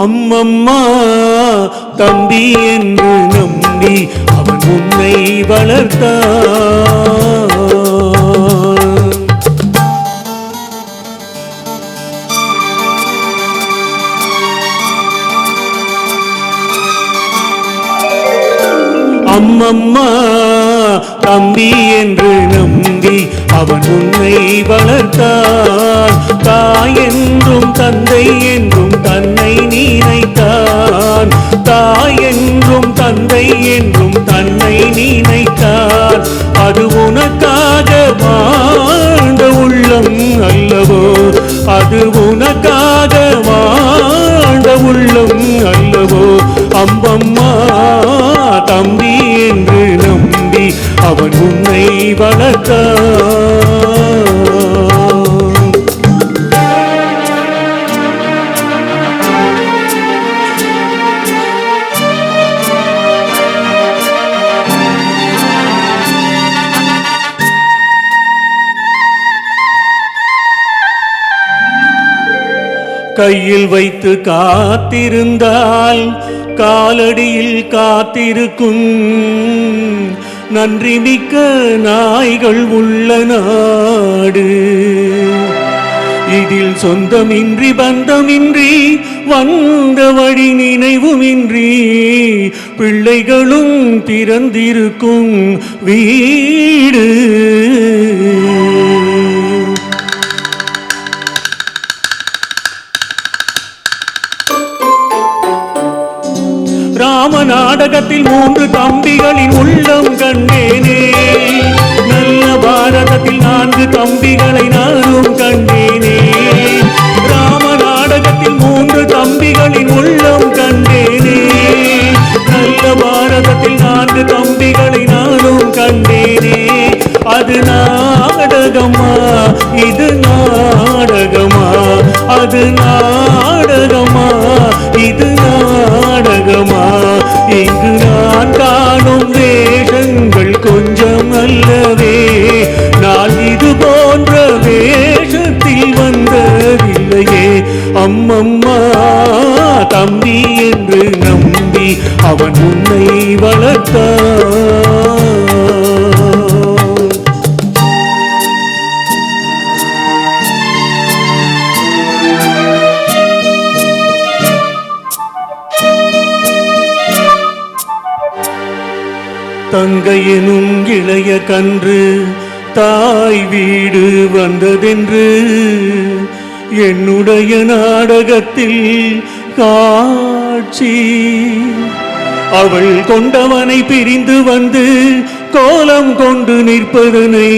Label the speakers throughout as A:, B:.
A: அம்மம்மா தம்பி என்று நம்பி அவன் உன்னை வளர்த்தான். அம்மம்மா தம்பி என்று நம்பி அவன் உன்னை வளர்த்தான். தாய் என்றும் தந்தை என்றும் தன்னை நினைத்தான். தாய் என்றும் தந்தை என்றும் தன்னை நினைத்தான். அது உனக்காக வாழ்ந்த உள்ளம் அல்லவோ, அது உனக்காக வாழ்ந்த உள்ளம் அல்லவோ. அம்மம்மா தம்பி என்று நம்பி அவன் உன்னை வளர்த்தான். கையில் வைத்து காத்திருந்தால் காலடியில் காத்திருக்கும். நன்றி மிக்க நாய்கள் உள்ள நாடு. இதில் சொந்தமின்றி பந்தமின்றி வந்த வழி நினைவுமின்றி பிள்ளைகளும் பிறந்திருக்கும் வீடு. ராம நாடகத்தில் 3 தம்பிகளின் உள்ளம் கண்டேனே. நல்ல பாரதத்தில் 4 தம்பிகளை நானும் கண்டேனே. ராம நாடகத்தில் 3 தம்பிகளின் உள்ளம் கண்டேனே. நல்ல பாரதத்தில் 4 தம்பிகளை நானும் கண்டேனே. அது நாடகமா இது நாடகமா, அது நாடகமா இது நாடகமா. இங்கு நான் காணும் வேஷங்கள் கொஞ்சம் அல்லவே. நான் இது போன்ற வேஷத்தில் வந்ததில்லையே. அம்மம்மா தம்பி என்று நம்பி அவன் உன்னை வளர்த்தான். தங்கையெனும் இளைய கன்று தாய் வீடு வந்ததென்று என்னுடைய நாடகத்தில் காட்சி. அவள் கொண்டவனை பிரிந்து வந்து கோலம் கொண்டு நிற்பதனை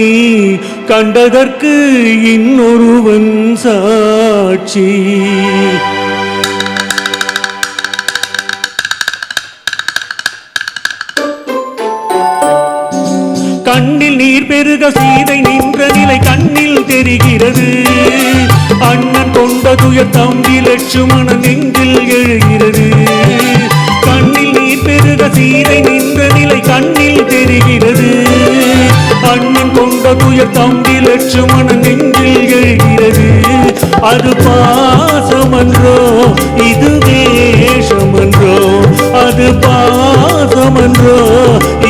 A: கண்டதற்கு இன்னொருவன் சாட்சி. கண்ணில் நீர் பெருக சீதை நின்ற நிலை கண்ணில் தெரிகிறது. அண்ணன் கொண்ட துயர் தம்பி லட்சுமணன் நெஞ்சில் எழுகிறது. கண்ணில் நீர் பெருக சீதை நின்ற நிலை கண்ணில் தெரிகிறது. அண்ணன் கொண்ட துயர் தம்பி லட்சுமணன் நெஞ்சில் எழுகிறது. அது பாசமன்றோ இது வேஷமன்றோ, அது பாசமன்றோ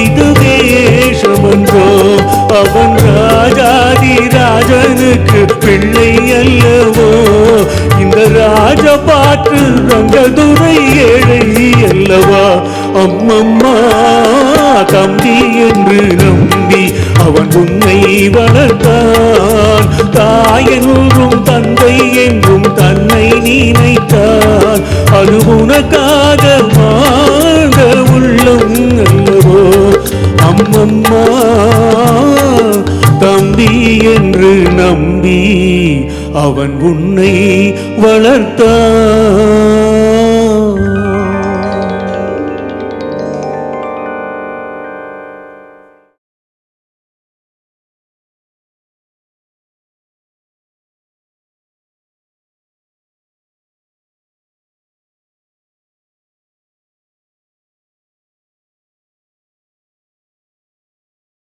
A: இது வேஷமன்றோ. அவன் ராஜாதி ராஜனுக்கு பிள்ளை அல்லவோ. இந்த ராஜ பாட்டு ரங்கதுரை ஏழை அல்லவா. அம்மம்மா தம்பி என்று நம்பி அவன் உன்னை வளர்த்தான். தாய் என்றும் தந்தை என்றும் தன்னை நினைத்தான். அது உனக்காக வாழ்ந்த உள்ளம் அல்லவோ. அம்மம்மா தம்பி என்று நம்பி அவன் உன்னை வளர்த்தான்.